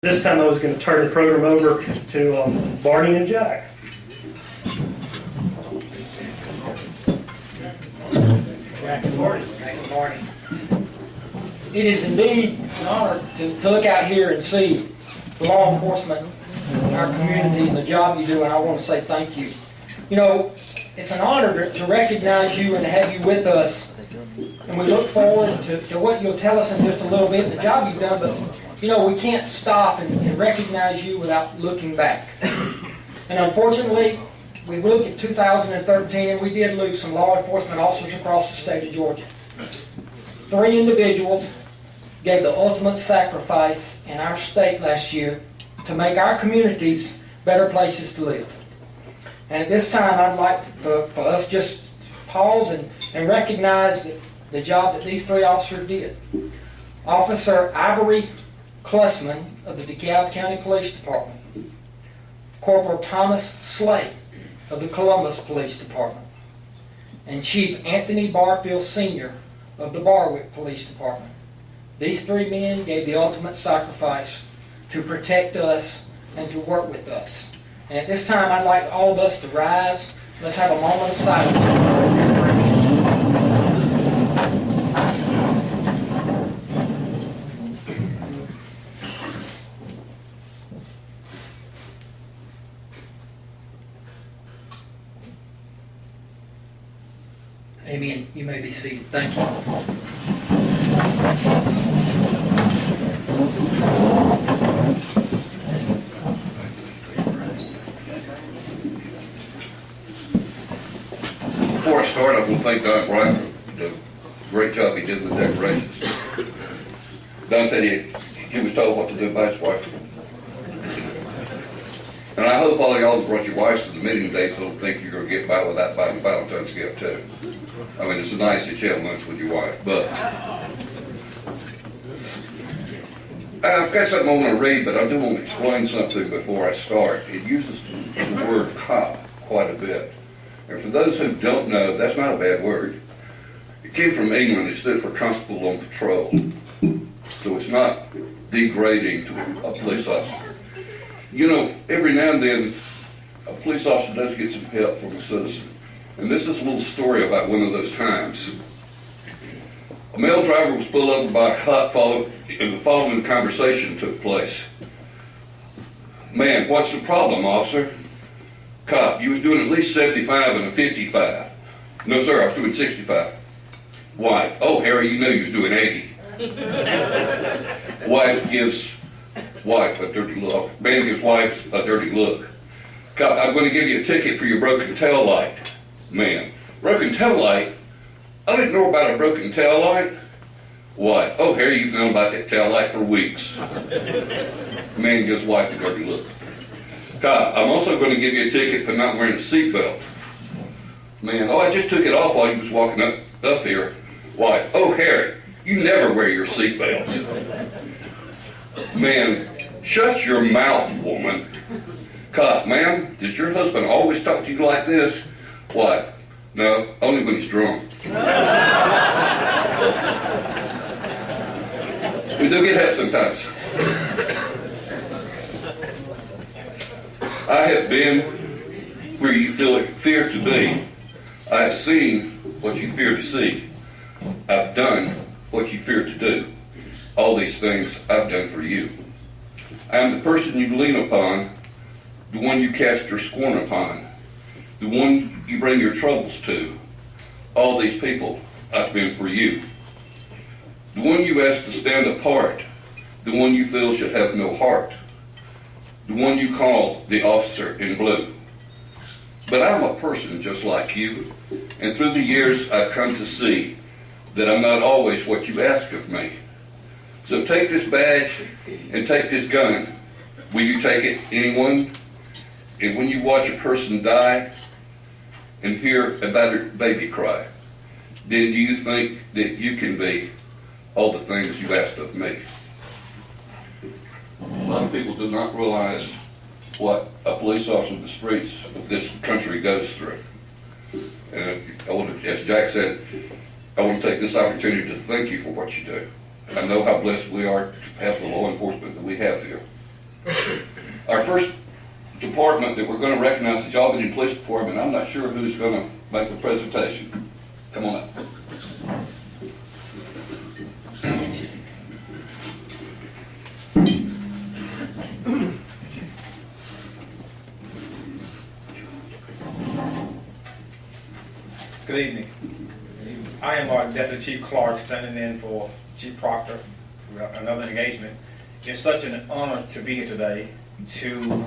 This time I was going to turn the program over to Barney and Jack. Jack, good morning. Good morning. It is indeed an honor to look out here and see the law enforcement in our community and the job you do, and I want to say thank you. You know, it's an honor to recognize you and to have you with us, and we look forward to what you'll tell us in just a little bit, the job you've done, but you know, we can't stop and recognize you without looking back. And unfortunately, we look at 2013 and we did lose some law enforcement officers across the state of Georgia. 3 individuals gave the ultimate sacrifice in our state last year to make our communities better places to live. And at this time, I'd like for us just pause and recognize the job that these 3 officers did. Officer Ivory Klussman of the DeKalb County Police Department, Corporal Thomas Slate of the Columbus Police Department, and Chief Anthony Barfield Sr. of the Barwick Police Department. These 3 men gave the ultimate sacrifice to protect us and to work with us. And at this time, I'd like all of us to rise. Let's have a moment of silence. Amen. You may be seated. Thank you. Before I start, I want to thank Don Bryant for the great job he did with decorations. Don said he was told what to do by his wife. And I hope all of y'all that brought your wives to the meeting today don't think you're going to get by without buying Valentine's gift too. I mean, it's nice that you have lunch with your wife, but I've got something I want to read, but I do want to explain something before I start. It uses the word cop quite a bit. And for those who don't know, that's not a bad word. It came from England. It stood for Constable on Patrol. So it's not degrading to a police officer. You know, every now and then, a police officer does get some help from a citizen. And this is a little story about one of those times. A male driver was pulled over by a cop and the following conversation took place. Man, what's the problem, officer? Cop, you was doing at least 75 and a 55. No, sir, I was doing 65. Wife, oh, Harry, you knew you was doing 80. Wife a dirty look. Man gives wife a dirty look. Cop, I'm going to give you a ticket for your broken tail light. Man, broken tail light? I didn't know about a broken tail light. Wife, oh, Harry, you've known about that tail light for weeks. Man gives wife a dirty look. Cop, I'm also going to give you a ticket for not wearing a seatbelt. Man, oh, I just took it off while you was walking up here. Wife, oh, Harry, you never wear your seatbelt. Man, shut your mouth, woman. Cop, ma'am, does your husband always talk to you like this? Wife, no, only when he's drunk. We do get help sometimes. I have been where you fear to be. I have seen what you fear to see. I've done what you fear to do. All these things I've done for you. I am the person you lean upon, the one you cast your scorn upon, the one you bring your troubles to. All these people I've been for you. The one you ask to stand apart, the one you feel should have no heart, the one you call the officer in blue. But I'm a person just like you, and through the years I've come to see that I'm not always what you ask of me. So take this badge and take this gun. Will you take it, anyone? And when you watch a person die and hear a baby cry, then do you think that you can be all the things you asked of me? A lot of people do not realize what a police officer in the streets of this country goes through. And I want to, as Jack said, I want to take this opportunity to thank you for what you do. I know how blessed we are to have the law enforcement that we have here. Our first department that we're going to recognize is the Albany Police Department. I'm not sure who's going to make the presentation. Come on up. Good evening. I am our Deputy Chief Clark, standing in for Chief Proctor for another engagement. It's such an honor to be here today to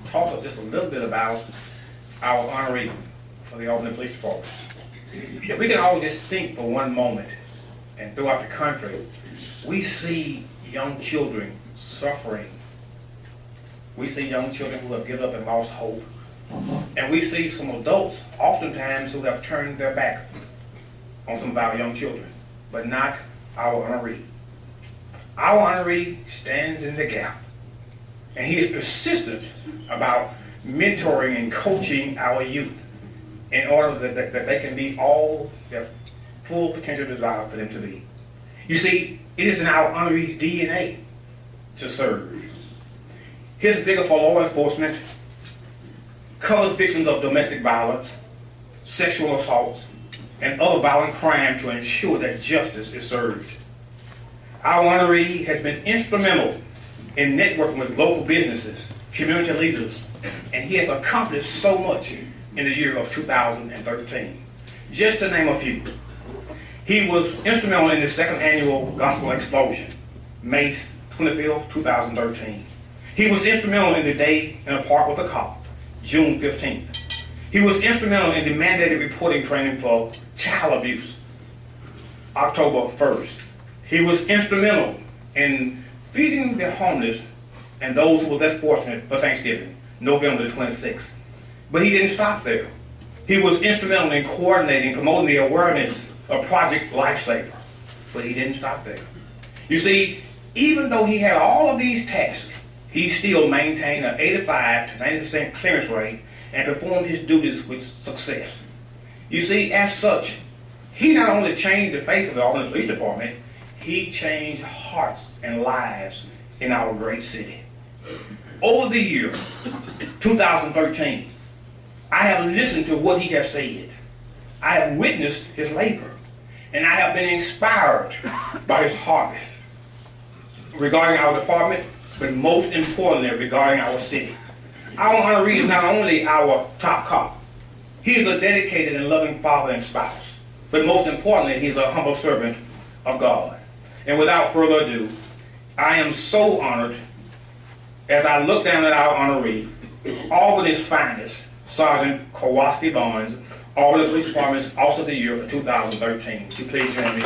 talk just a little bit about our honoree for the Albany Police Department. If we can all just think for one moment, and throughout the country, we see young children suffering. We see young children who have given up and lost hope. And we see some adults, oftentimes, who have turned their back on some of our young children, but not our honoree. Our honoree stands in the gap, and he is persistent about mentoring and coaching our youth in order that they can be all their full potential desire for them to be. You see, it is in our honoree's DNA to serve. His vigor for law enforcement covers victims of domestic violence, sexual assaults, and other violent crime to ensure that justice is served. Our honoree has been instrumental in networking with local businesses, community leaders, and he has accomplished so much in the year of 2013. Just to name a few. He was instrumental in the second annual Gospel Explosion, May 25th, 2013. He was instrumental in the Day in a Park with a Cop, June 15th. He was instrumental in the mandated reporting training for child abuse, October 1st. He was instrumental in feeding the homeless and those who were less fortunate for Thanksgiving, November the 26th. But he didn't stop there. He was instrumental in coordinating, promoting the awareness of Project Lifesaver. But he didn't stop there. You see, even though he had all of these tasks, he still maintained an 85 to 90% clearance rate and performed his duties with success. You see, as such, he not only changed the face of the Albany Police Department, he changed hearts and lives in our great city. Over the year 2013, I have listened to what he has said. I have witnessed his labor, and I have been inspired by his harvest regarding our department, but most importantly regarding our city. Our honoree is not only our top cop, he is a dedicated and loving father and spouse, but most importantly, he is a humble servant of God. And without further ado, I am so honored as I look down at our honoree, Albany's finest, Sergeant Kowalski Barnes, Albany Police Department's Officer of the Year for 2013. Would you please join me?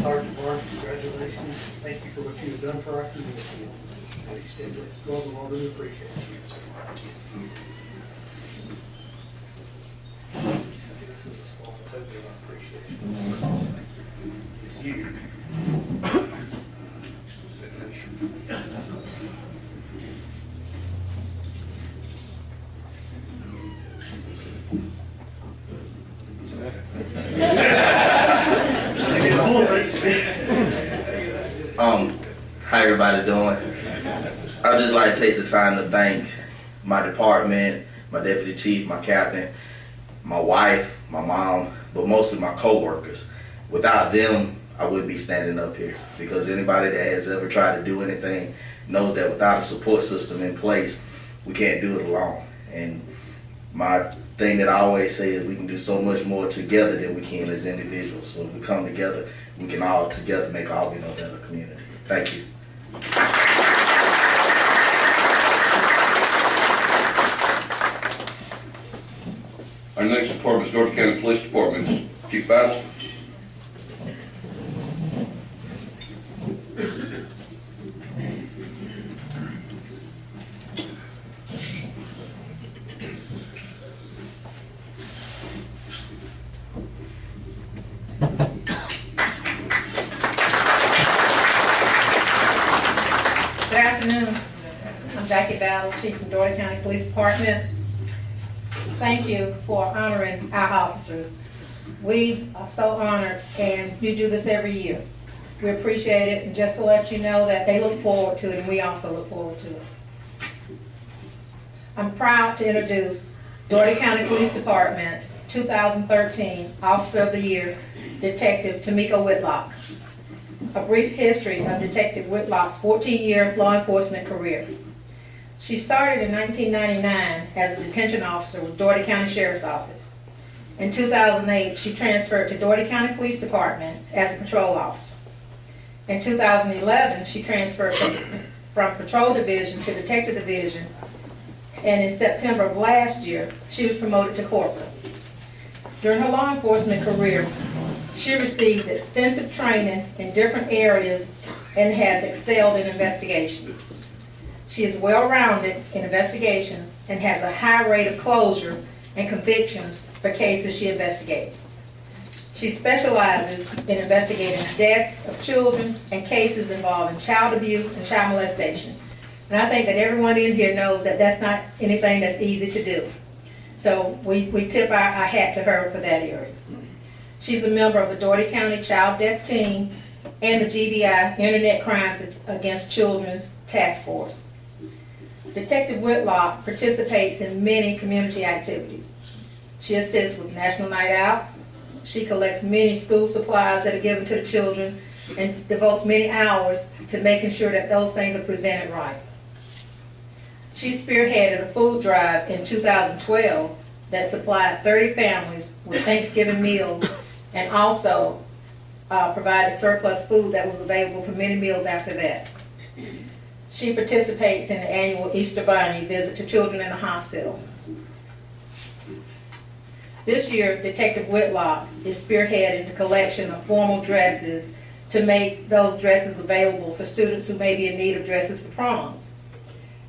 Sergeant Barnes, congratulations. Thank you for what you've done for our community. And extend it. Lord, Lord, we appreciate you, sir. This is a small token of appreciation. It's you. How everybody doing? I'd just like to take the time to thank my department, my deputy chief, my captain, my wife, my mom, but mostly my co-workers. Without them, I wouldn't be standing up here, because anybody that has ever tried to do anything knows that without a support system in place, we can't do it alone. And my thing that I always say is we can do so much more together than we can as individuals. So if we come together, we can all together make Albany a better community. Thank you. Our next department is North County Police Department's Chief Battle. Good afternoon. I'm Jackie Battle, Chief of Doherty County Police Department. Thank you for honoring our officers. We are so honored, and you do this every year. We appreciate it, and just to let you know that they look forward to it, and we also look forward to it. I'm proud to introduce Doherty County Police Department's 2013 Officer of the Year, Detective Tamika Whitlock. A brief history of Detective Whitlock's 14-year law enforcement career. She started in 1999 as a detention officer with Doherty County Sheriff's Office. In 2008, she transferred to Doherty County Police Department as a patrol officer. In 2011, she transferred from Patrol Division to Detective Division, and in September of last year, she was promoted to corporal. During her law enforcement career, she received extensive training in different areas and has excelled in investigations. She is well-rounded in investigations and has a high rate of closure and convictions for cases she investigates. She specializes in investigating deaths of children and cases involving child abuse and child molestation. And I think that everyone in here knows that that's not anything that's easy to do. So we tip our hat to her for that area. She's a member of the Doherty County Child Death Team and the GBI Internet Crimes Against Children's Task Force. Detective Whitlock participates in many community activities. She assists with National Night Out. She collects many school supplies that are given to the children and devotes many hours to making sure that those things are presented right. She spearheaded a food drive in 2012 that supplied 30 families with Thanksgiving meals and also provided surplus food that was available for many meals after that. She participates in the annual Easter Bunny visit to children in the hospital. This year, Detective Whitlock is spearheading the collection of formal dresses to make those dresses available for students who may be in need of dresses for proms.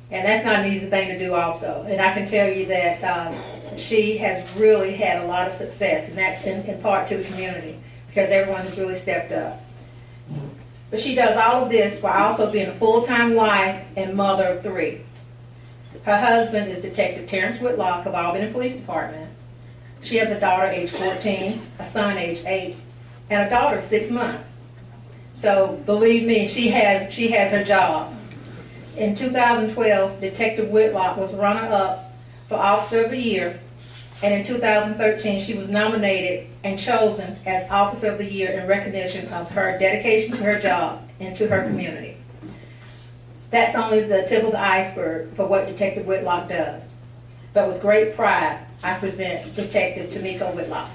And that's not an easy thing to do also. And I can tell you that she has really had a lot of success, and that's in part to the community, because everyone has really stepped up. But she does all of this while also being a full-time wife and mother of 3. Her husband is Detective Terrence Whitlock of Albany Police Department. She has a daughter age 14, a son age 8, and a daughter 6 months. So believe me, she has her job. In 2012, Detective Whitlock was runner-up for Officer of the Year, and in 2013, she was nominated and chosen as Officer of the Year in recognition of her dedication to her job and to her community. That's only the tip of the iceberg for what Detective Whitlock does. But with great pride, I present Detective Tamika Whitlock.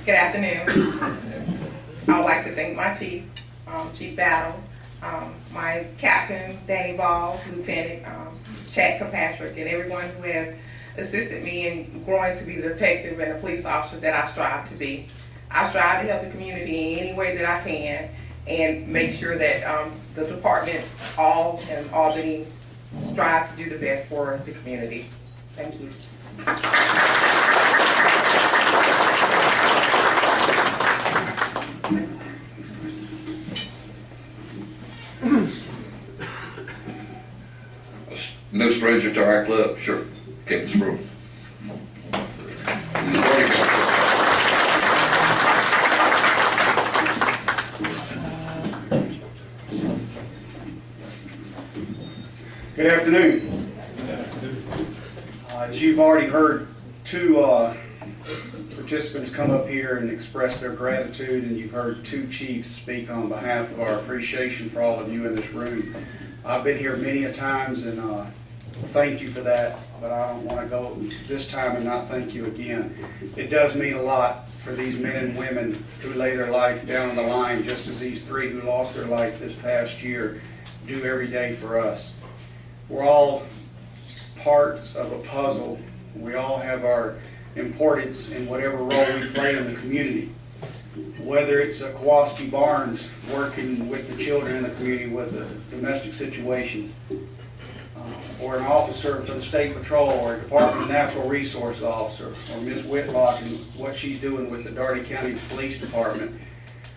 Good afternoon. I would like to thank my chief, Chief Battle, my captain, Danny Ball, Lieutenant Chad Kirkpatrick, and everyone who has assisted me in growing to be the detective and the police officer that I strive to be. I strive to help the community in any way that I can and make sure that the departments all in Albany strive to do the best for the community. Thank you. No stranger to our club, sure, Kevin Sproul. Good afternoon. As you've already heard, two participants come up here and express their gratitude, and you've heard two chiefs speak on behalf of our appreciation for all of you in this room. I've been here many a times, and thank you for that, but I don't want to go this time and not thank you again. It does mean a lot for these men and women who lay their life down on the line, just as these three who lost their life this past year do every day for us. We're all parts of a puzzle. We all have our importance in whatever role we play in the community. Whether it's a Kowalski Barnes working with the children in the community with the domestic situations, or an officer for the State Patrol, or a Department of Natural Resource officer, or Ms. Whitlock and what she's doing with the Daugherty County Police Department.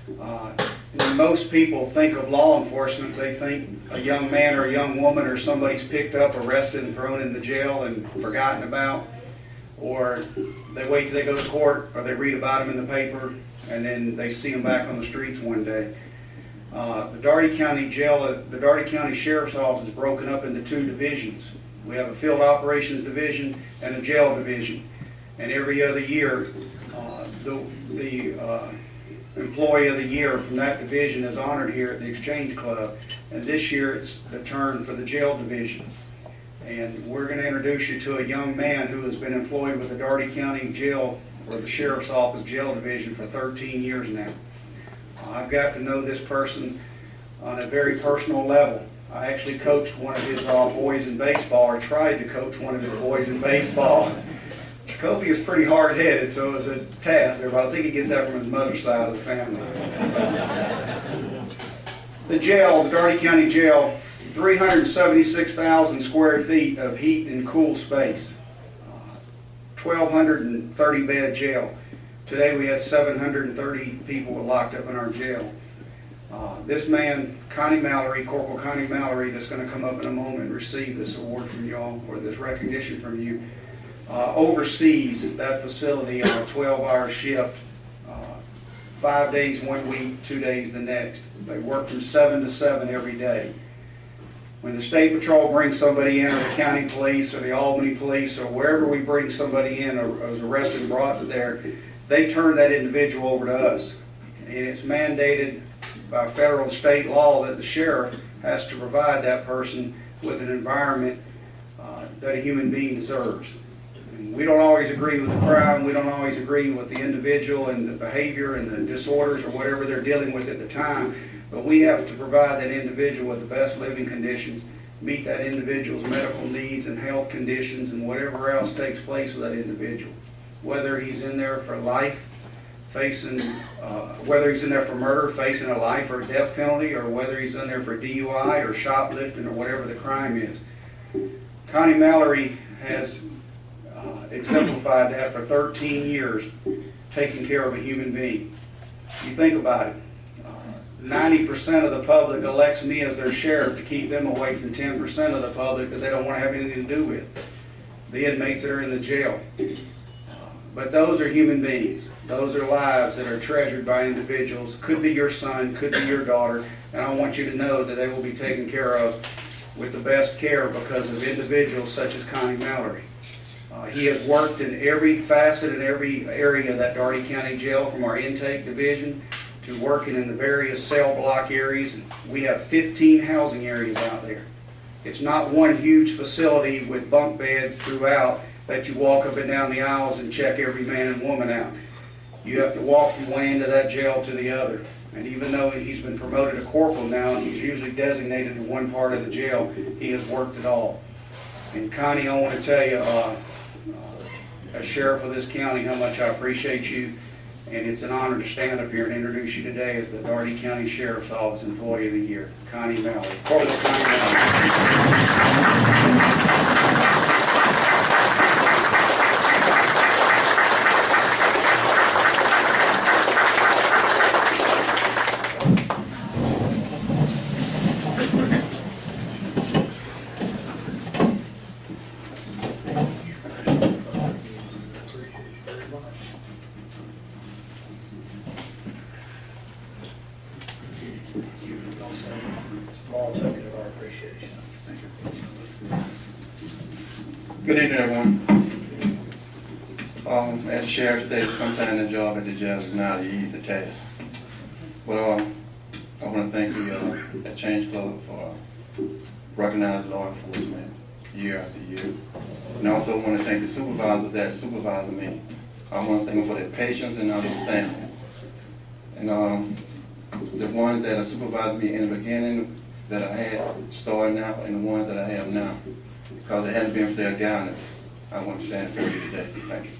When most people think of law enforcement, they think a young man or a young woman or somebody's picked up, arrested, and thrown in the jail and forgotten about, or they wait till they go to court, or they read about them in the paper, and then they see them back on the streets one day. The Daugherty County Jail, the Daugherty County Sheriff's Office is broken up into two divisions. We have a Field Operations Division and a Jail Division. And every other year, the Employee of the Year from that division is honored here at the Exchange Club. And this year it's the turn for the Jail Division. And we're going to introduce you to a young man who has been employed with the Daugherty County Jail, or the Sheriff's Office Jail Division, for 13 years now. I've got to know this person on a very personal level. I actually coached one of his boys in baseball, or tried to coach one of his boys in baseball. Jacoby is pretty hard-headed, so it was a task there, but I think he gets that from his mother's side of the family. The jail, the Daugherty County Jail, 376,000 square feet of heat and cool space, 1,230 bed jail. Today we had 730 people locked up in our jail. This man, Connie Mallory, Corporal Connie Mallory, that's going to come up in a moment and receive this award from y'all, or this recognition from you, oversees that facility on a 12-hour shift, 5 days one week, 2 days the next. They work from 7 to 7 every day. When the State Patrol brings somebody in, or the County Police, or the Albany Police, or wherever we bring somebody in, or is arrested and brought to there, they turn that individual over to us. And it's mandated by federal and state law that the sheriff has to provide that person with an environment that a human being deserves. And we don't always agree with the crime, we don't always agree with the individual and the behavior and the disorders or whatever they're dealing with at the time, but we have to provide that individual with the best living conditions, meet that individual's medical needs and health conditions and whatever else takes place with that individual. Whether he's in there for life, whether he's in there for murder, facing a life or death penalty, or whether he's in there for DUI or shoplifting or whatever the crime is. Connie Mallory has exemplified that for 13 years, taking care of a human being. You think about it. 90% of the public elects me as their sheriff to keep them away from 10% of the public that they don't want to have anything to do with. The inmates that are in the jail. But those are human beings. Those are lives that are treasured by individuals. Could be your son, could be your daughter, and I want you to know that they will be taken care of with the best care because of individuals such as Connie Mallory. He has worked in every facet and every area of that Daugherty County Jail, from our intake division to working in the various cell block areas. We have 15 housing areas out there. It's not one huge facility with bunk beds throughout that you walk up and down the aisles and check every man and woman out. You have to walk from one end of that jail to the other. And even though he's been promoted to corporal now, and he's usually designated to one part of the jail, he has worked it all. And Connie, I want to tell you, as sheriff of this county, how much I appreciate you. And it's an honor to stand up here and introduce you today as the Daugherty County Sheriff's Office Employee of the Year, Connie Mallory. Corporal Connie Mallory. Good evening, everyone. as the sheriff stated, sometimes the job at the jail is not an easy task. But I want to thank the Change Club for recognizing law enforcement year after year. And I also want to thank the supervisors that supervise me. I want to thank them for their patience and understanding. And the ones that are supervising me in the beginning that I had starting out and the ones that I have now. Because it hadn't been for their guidance, I want to stand for you today. Thank you.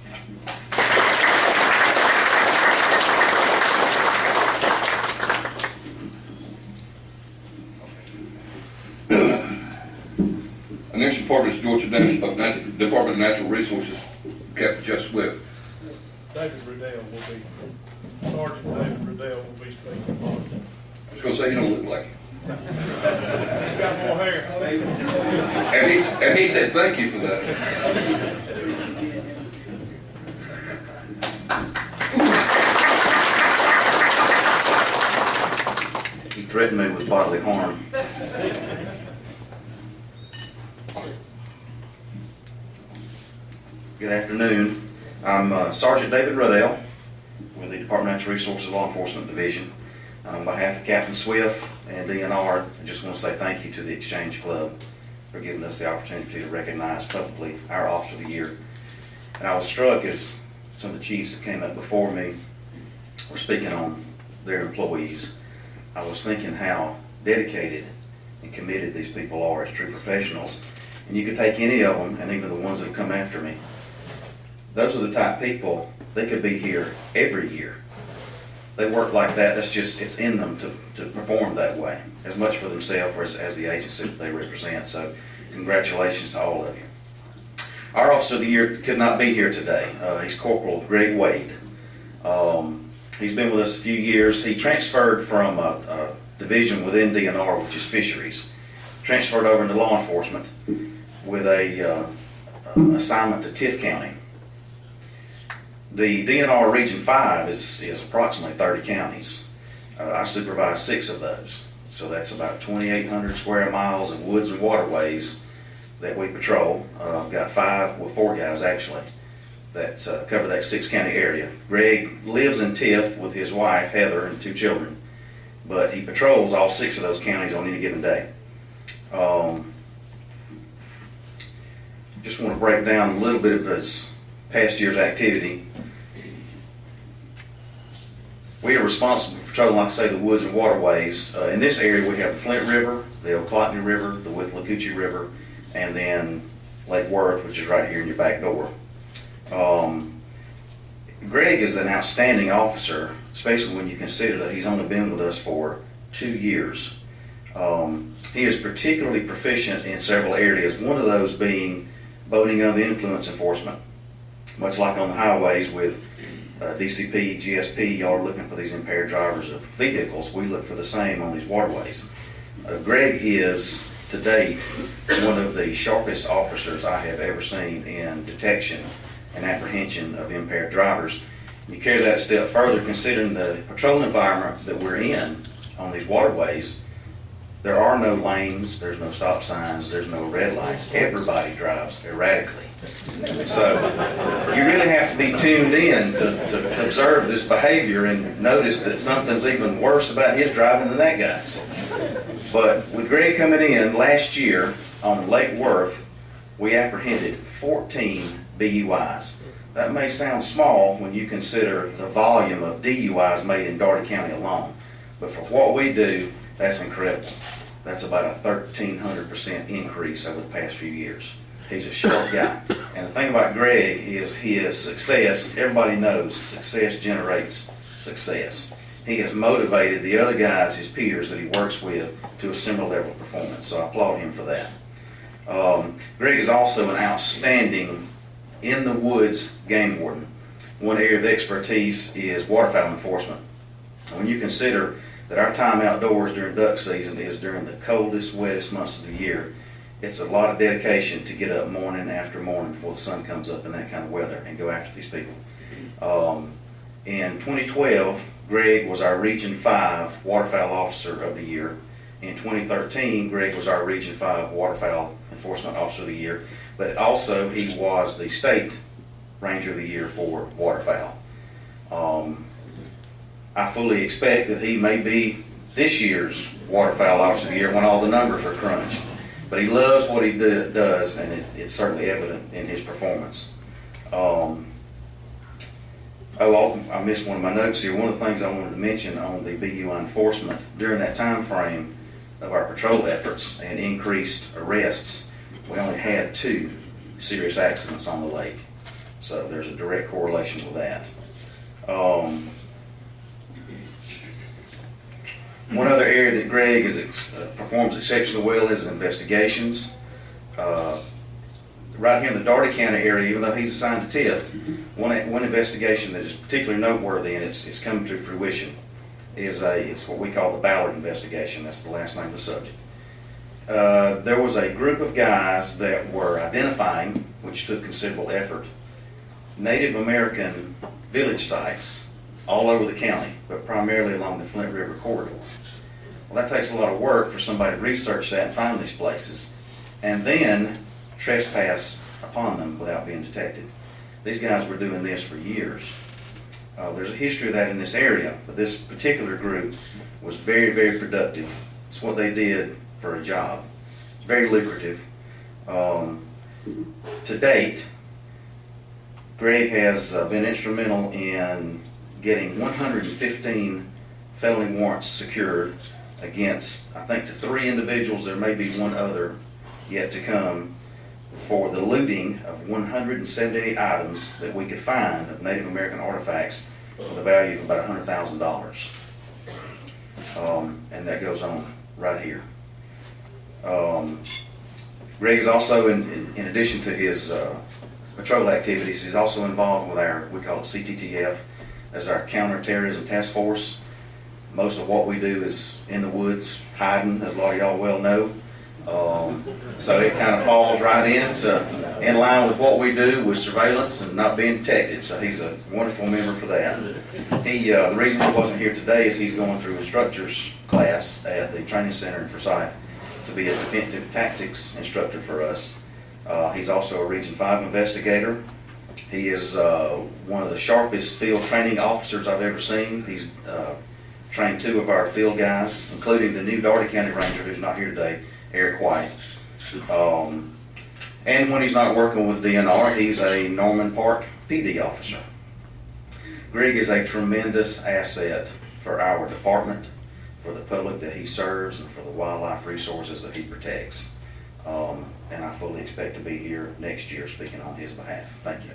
Our next report is Georgia Department of Natural Resources, Captain Jeff Swift. David Riddell will be, Sergeant David Riddell will be speaking. I was going to say, you don't look like him. He's got more hair. And he said, thank you for that. He threatened me with bodily harm. Good afternoon. I'm Sergeant David Riddell with the Department of Natural Resources Law Enforcement Division. On behalf of Captain Swift and DNR, I just want to say thank you to the Exchange Club for giving us the opportunity to recognize publicly our Officer of the Year. And I was struck as some of the chiefs that came up before me were speaking on their employees. I was thinking how dedicated and committed these people are as true professionals. And you could take any of them, and even the ones that come after me. Those are the type of people, they could be here every year. They work like that. That's just, it's in them to perform that way, as much for themselves as the agency that they represent. So congratulations to all of you. Our Officer of the Year could not be here today. He's Corporal Greg Wade. He's been with us a few years. He transferred from a division within DNR, which is fisheries, transferred over into law enforcement with a assignment to Tift County. The DNR Region 5 is approximately 30 counties. I supervise 6 of those. So that's about 2,800 square miles of woods and waterways that we patrol. I've got 4 guys actually, that cover that 6-county area. Greg lives in Tift with his wife, Heather, and 2 children. But he patrols all 6 of those counties on any given day. Just want to break down a little bit of his past year's activity. We are responsible for patrolling, like I say, the woods and waterways. In this area, we have the Flint River, the Ochlockonee River, the Withlacoochee River, and then Lake Worth, which is right here in your back door. Greg is an outstanding officer, especially when you consider that he's only been with us for 2 years. He is particularly proficient in several areas, one of those being boating under the influence enforcement. Much like on the highways with DCP, GSP, y'all are looking for these impaired drivers of vehicles. We look for the same on these waterways. Greg is, to date, one of the sharpest officers I have ever seen in detection and apprehension of impaired drivers. You carry that a step further, considering the patrol environment that we're in on these waterways. There are no lanes, there's no stop signs, there's no red lights. Everybody drives erratically. So you really have to be tuned in to observe this behavior and notice that something's even worse about his driving than that guy's. But with Greg coming in last year on Lake Worth, we apprehended 14 DUIs. That may sound small when you consider the volume of DUIs made in Dougherty County alone. But for what we do, that's incredible. That's about a 1,300% increase over the past few years. He's a sharp guy. And the thing about Greg is his success, everybody knows success generates success. He has motivated the other guys, his peers that he works with, to a similar level of performance. So I applaud him for that. Greg is also an outstanding in the woods game warden. One area of expertise is waterfowl enforcement. When you consider that our time outdoors during duck season is during the coldest, wettest months of the year, it's a lot of dedication to get up morning after morning before the sun comes up in that kind of weather and go after these people. In 2012, Greg was our Region 5 Waterfowl Officer of the Year. In 2013, Greg was our Region 5 Waterfowl Enforcement Officer of the Year. But also, he was the state Ranger of the Year for waterfowl. I fully expect that he may be this year's Waterfowl Officer of the Year when all the numbers are crunched. But he loves what he does, and it's certainly evident in his performance. I missed one of my notes here. One of the things I wanted to mention on the BUI enforcement, during that time frame of our patrol efforts and increased arrests, we only had 2 serious accidents on the lake. So there's a direct correlation with that. One other area that Greg performs exceptionally well is investigations. Right here in the Doherty County area, even though he's assigned to TIF, one investigation that is particularly noteworthy, and it's come to fruition, is what we call the Ballard investigation. That's the last name of the subject. There was a group of guys that were identifying, which took considerable effort, Native American village sites all over the county, but primarily along the Flint River corridor. Well, that takes a lot of work for somebody to research that and find these places, and then trespass upon them without being detected. These guys were doing this for years. There's a history of that in this area, but this particular group was very, very productive. It's what they did for a job. It's very lucrative. To date, Greg has been instrumental in getting 115 felony warrants secured against, I think, to 3 individuals. There may be one other yet to come, for the looting of 178 items that we could find of Native American artifacts with a value of about $100,000. And that goes on right here. Greg is also, in addition to his patrol activities, he's also involved with we call it CTTF, as our counterterrorism task force. Most of what we do is in the woods, hiding, as a lot of y'all well know. So it kind of falls right in line with what we do with surveillance and not being detected. So he's a wonderful member for that. The reason he wasn't here today is he's going through instructor's class at the training center in Forsyth to be a defensive tactics instructor for us. He's also a Region 5 investigator. He is one of the sharpest field training officers I've ever seen. He's trained 2 of our field guys, including the new Doherty County Ranger who's not here today, Eric White. And when he's not working with DNR, he's a Norman Park PD officer. Greg is a tremendous asset for our department, for the public that he serves, and for the wildlife resources that he protects. And I fully expect to be here next year speaking on his behalf. Thank you.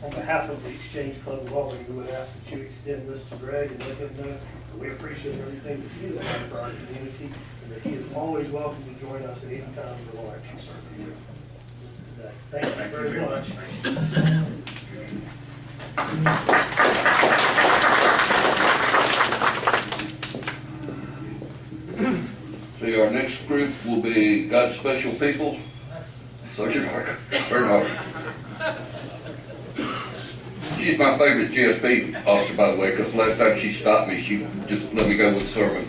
On behalf of the Exchange Club of Albany, we would ask that you extend this to Greg and let him know that we appreciate everything that you have for our community, and that he is always welcome to join us at any time of the life you serve here today. Thank you very much. See, our next group will be God's Special People. Sergeant Bernhardt. She's my favorite GSP officer, by the way, because last time she stopped me, she just let me go with the sermon.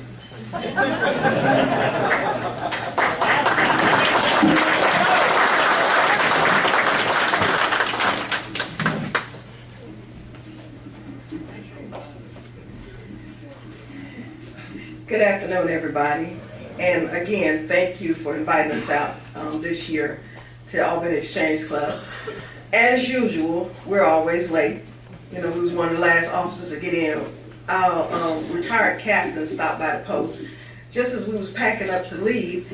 Good afternoon, everybody. And again, thank you for inviting us out this year to Albany Exchange Club. As usual, we're always late. You know, we was one of the last officers to get in. Our retired captain stopped by the post just as we was packing up to leave,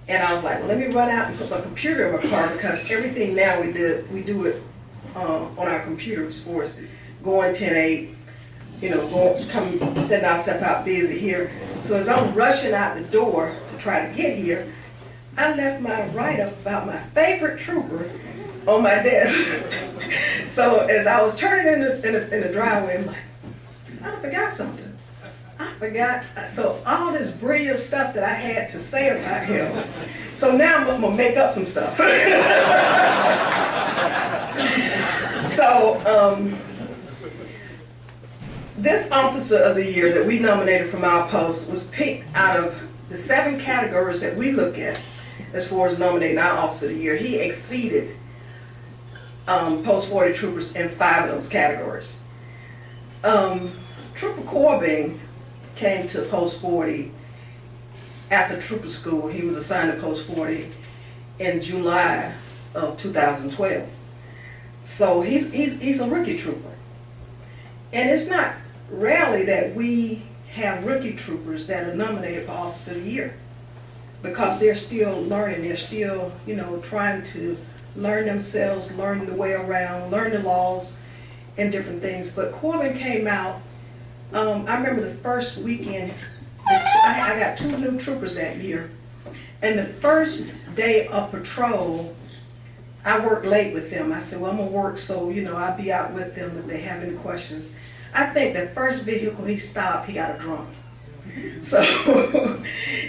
and I was like, well, let me run out and put my computer in my car, because everything now we do it on our computer as far as going 10-8, you know, setting ourselves out busy here. So as I'm rushing out the door to try to get here, I left my write-up about my favorite trooper on my desk. So as I was turning in the driveway, I'm like, I forgot something. I forgot. So all this brilliant stuff that I had to say about him. So now I'm gonna make up some stuff. So this Officer of the Year that we nominated from our post was picked out of the 7 categories that we look at as far as nominating our Officer of the Year, he exceeded Post 40 troopers in 5 of those categories. Trooper Corbin came to Post 40 after trooper school. He was assigned to Post 40 in July of 2012. So he's a rookie trooper. And it's not rarely that we have rookie troopers that are nominated for Officer of the Year, because they're still learning, they're still, trying to learn themselves, learn the way around, learn the laws and different things. But Corbin came out, I remember the first weekend, I got 2 new troopers that year, and the first day of patrol, I worked late with them. I said, well, I'm gonna work so, I'll be out with them if they have any questions. I think the first vehicle he stopped, he got a drunk. So,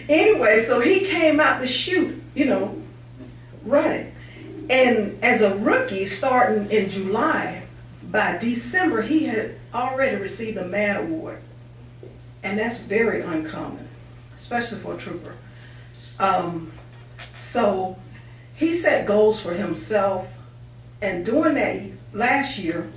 anyway, so he came out to shoot, running. And as a rookie, starting in July, by December, he had already received a MAD award. And that's very uncommon, especially for a trooper. So he set goals for himself, and doing that last year,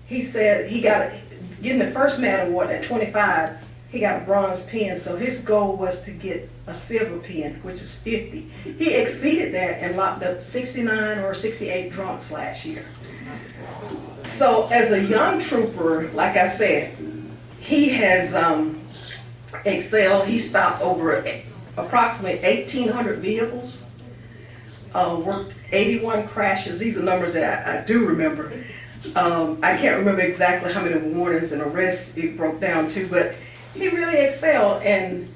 he said he getting the first MAD award at 25, he got a bronze pin, so his goal was to get a silver pin, which is 50. He exceeded that and locked up 69 or 68 drunks last year. So as a young trooper, like I said, he has excelled. He stopped over approximately 1,800 vehicles, worked 81 crashes. These are numbers that I do remember. I can't remember exactly how many warnings and arrests it broke down to, but he really excelled. And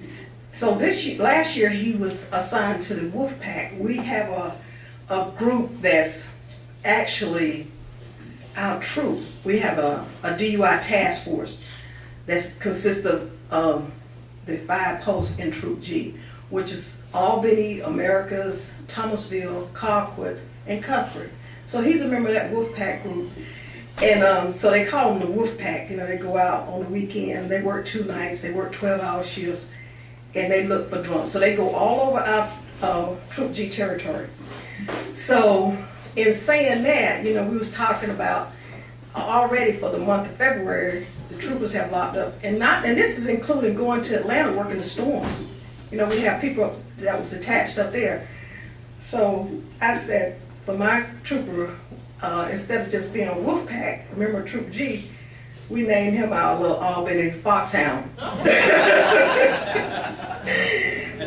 so last year he was assigned to the Wolf Pack. We have a group that's actually our troop. We have a DUI task force that consists of the 5 posts in Troop G, which is Albany, Americas, Thomasville, Colquitt, and Cuthbert. So he's a member of that Wolf Pack group. And so they call them the Wolf Pack. They go out on the weekend, they work 2 nights, they work 12-hour shifts, and they look for drunks. So they go all over our Troop G territory. So in saying that, we was talking about already for the month of February, the troopers have locked up, and this is including going to Atlanta working the storms. We have people that was attached up there. So I said, for my trooper, instead of just being a Wolf Pack, remember Troop G, we named him our little Albany Foxhound.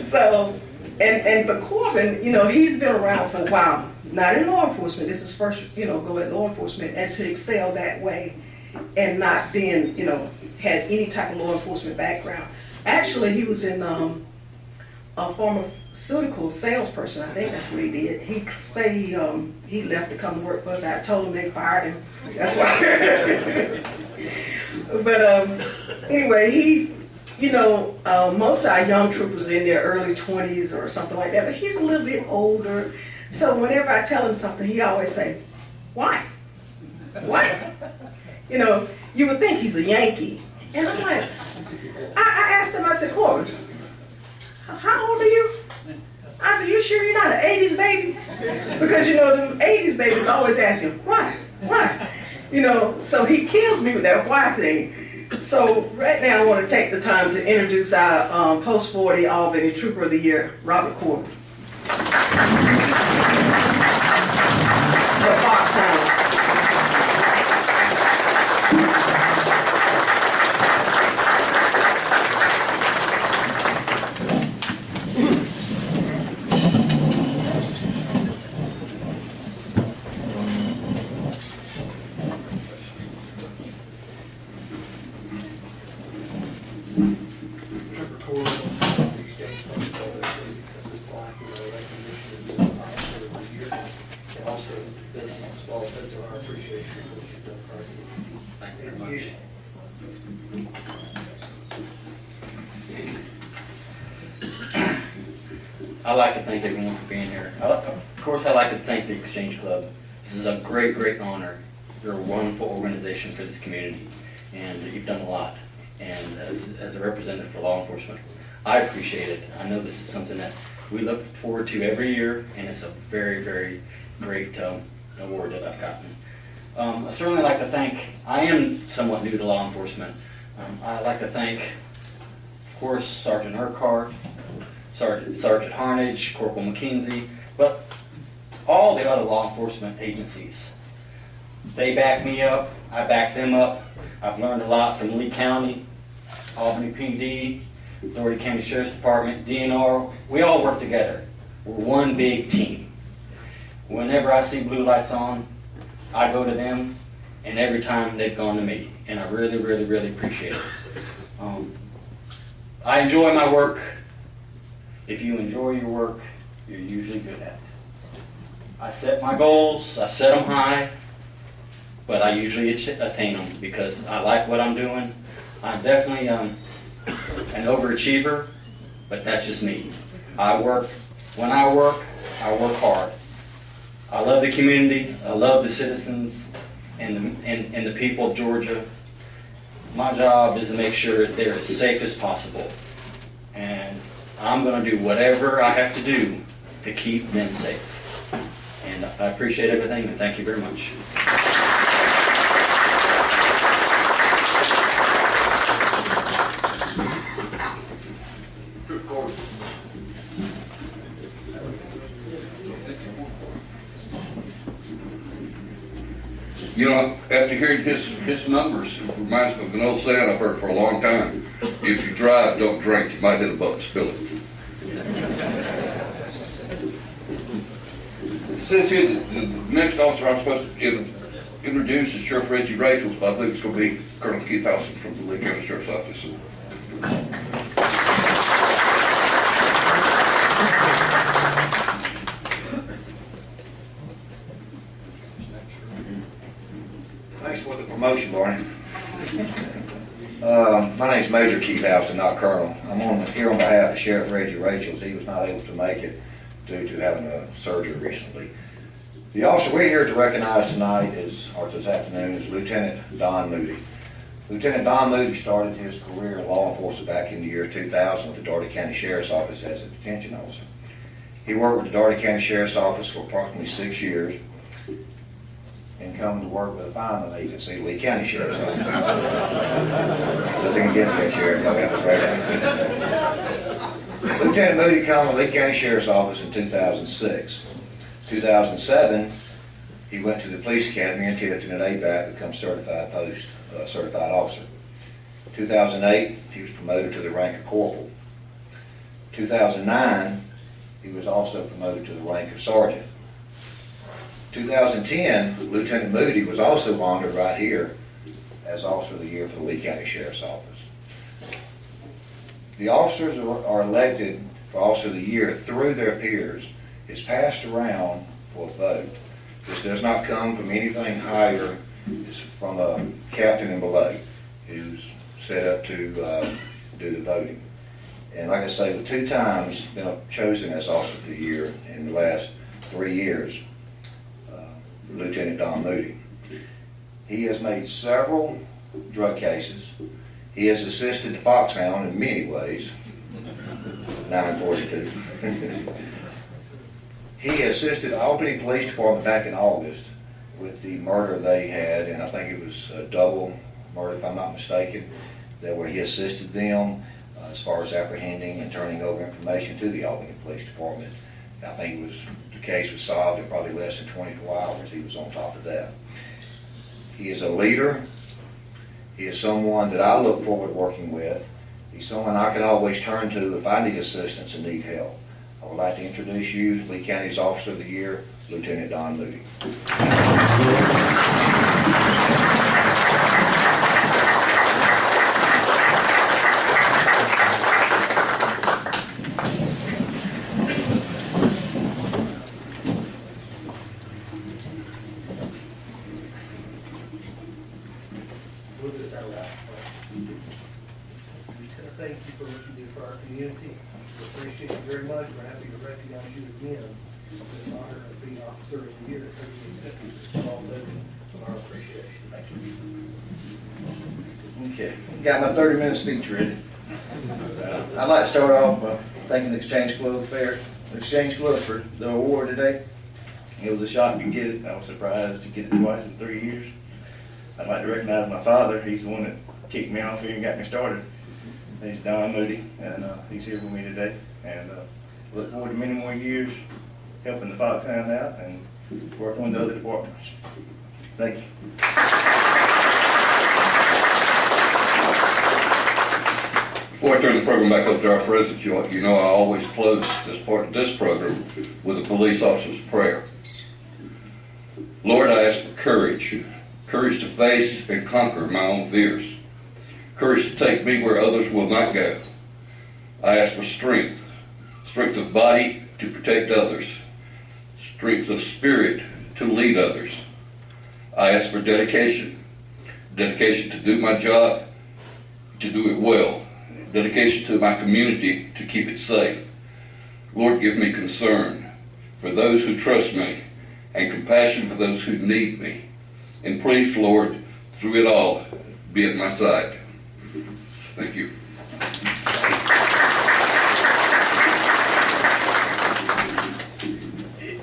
So, and for Corbin, he's been around for a while, not in law enforcement. This is first, go at law enforcement, and to excel that way and not being, had any type of law enforcement background. Actually, he was in a pharmaceutical salesperson. I think that's what he did. He say he left to come to work for us. I told him they fired him. That's why. But anyway, he's, most of our young troopers in their early 20s or something like that, but he's a little bit older. So whenever I tell him something, he always say, why? Why? You would think he's a Yankee. And I'm like, I asked him, I said, Corbin, how old are you? I said, you sure you're not an 80s baby? Because, the 80s babies always ask him, why? Why? So he kills me with that why thing. So right now I want to take the time to introduce our Post 40 Albany Trooper of the Year, Robert Corbin. The Foxhound. I'd like to thank everyone for being here. Of course, I'd like to thank the Exchange Club. This is a great, great honor. You're a wonderful organization for this community, and you've done a lot. And as a representative for law enforcement, I appreciate it. I know this is something that we look forward to every year, and it's a very, very great award that I've gotten. I certainly like to thank, I am somewhat new to law enforcement. I'd like to thank, of course, Sergeant Urquhart, Sergeant Harnage, Corporal McKenzie, but all the other law enforcement agencies. They back me up, I back them up. I've learned a lot from Lee County, Albany PD, Doherty County Sheriff's Department, DNR. We all work together. We're one big team. Whenever I see blue lights on, I go to them, and every time they've gone to me, and I really, really, really appreciate it. I enjoy my work. If you enjoy your work, you're usually good at it. I set my goals, I set them high, but I usually attain them because I like what I'm doing. I'm definitely an overachiever, but that's just me. When I work hard. I love the community, I love the citizens and the people of Georgia. My job is to make sure that they're as safe as possible. And I'm going to do whatever I have to do to keep them safe. And I appreciate everything, and thank you very much. You know, after hearing his numbers, it reminds me of an old saying I've heard for a long time. If you drive, don't drink, you might hit a boat and spill it. It says here that the next officer I'm supposed to introduce is Sheriff Reggie Rachels, but I believe it's going to be Colonel Keith Howson from the Lee County Sheriff's Office. Thanks for the promotion, Barney. My name's Major Keith Houston, not Colonel. I'm here on behalf of Sheriff Reggie Rachels. He was not able to make it due to having a surgery recently. The officer we're here to recognize tonight this afternoon is Lieutenant Don Moody. Lieutenant Don Moody started his career in law enforcement back in the year 2000 with the Doherty County Sheriff's Office as a detention officer. He worked with the Doherty County Sheriff's Office for approximately 6 years and come to work with a fireman agency, Lee County Sheriff's Office. Nothing against that sheriff, y'all got the great actor. Lieutenant Moody came to Lee County Sheriff's Office in 2006. 2007, he went to the police academy and tested an ABAP to become certified officer. 2008, he was promoted to the rank of corporal. 2009, he was also promoted to the rank of sergeant. 2010, Lieutenant Moody was also honored right here as Officer of the Year for the Lee County Sheriff's Office. The officers are elected for Officer of the Year through their peers. It's passed around for a vote. This does not come from anything higher. It's from a captain and below who's set up to do the voting. And like I say, with 2 times been chosen as Officer of the Year in the last 3 years, Lieutenant Don Moody. He has made several drug cases. He has assisted the Foxhound in many ways. 942. He assisted the Albany Police Department back in August with the murder they had, and I think it was a double murder, if I'm not mistaken, where he assisted them as far as apprehending and turning over information to the Albany Police Department. I think the case was solved in probably less than 24 hours. He was on top of that. He is a leader. He is someone that I look forward to working with. He's someone I can always turn to if I need assistance and need help. I would like to introduce you to Lee County's Officer of the Year, Lieutenant Don Moody. Thank you for what you do for our community. We appreciate you very much. We're happy to recognize you again with this honor of being Officer of the Year. It's all living of our appreciation. Thank you. Okay, got my 30-minute speech ready. I'd like to start off by thanking the Exchange Club for the award today. It was a shock to get it. I was surprised to get it twice in 3 years. I'd like to recognize my father. He's the one that kicked me off here and got me started. He's Don Moody, and he's here with me today. And look forward to many more years helping the Fogtown out and working with the other departments. Thank you. Before I turn the program back over to our president, you know I always close this part of this program with a police officer's prayer. Lord, I ask for courage to face and conquer my own fears, courage to take me where others will not go. I ask for strength of body to protect others, strength of spirit to lead others. I ask for dedication to do my job, to do it well, dedication to my community to keep it safe. Lord, give me concern for those who trust me and compassion for those who need me. And please, Lord, through it all, be at my side. Thank you.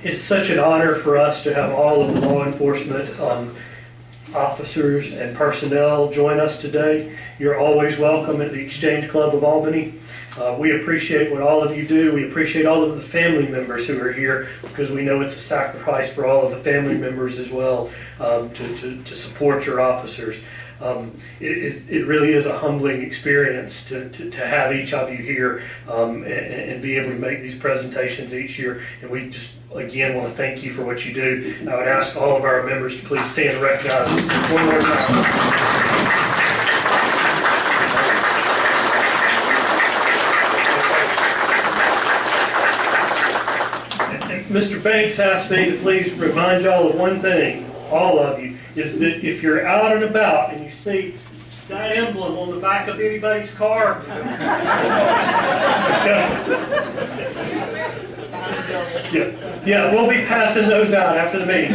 It's such an honor for us to have all of the law enforcement officers and personnel join us today. You're always welcome at the Exchange Club of Albany. We appreciate what all of you do. We appreciate all of the family members who are here, because we know it's a sacrifice for all of the family members as well to support your officers. It really is a humbling experience to have each of you here and be able to make these presentations each year. And we just, again, want to thank you for what you do. I would ask all of our members to please stand and recognize us one more time. Mr. Banks asked me to please remind y'all of one thing, all of you, is that if you're out and about and you see that emblem on the back of anybody's car, yeah, we'll be passing those out after the meeting.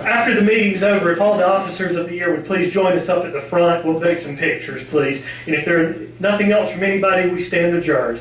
After the meeting's over, if all the officers of the year would please join us up at the front, we'll take some pictures, please. And if there's nothing else from anybody, we stand adjourned.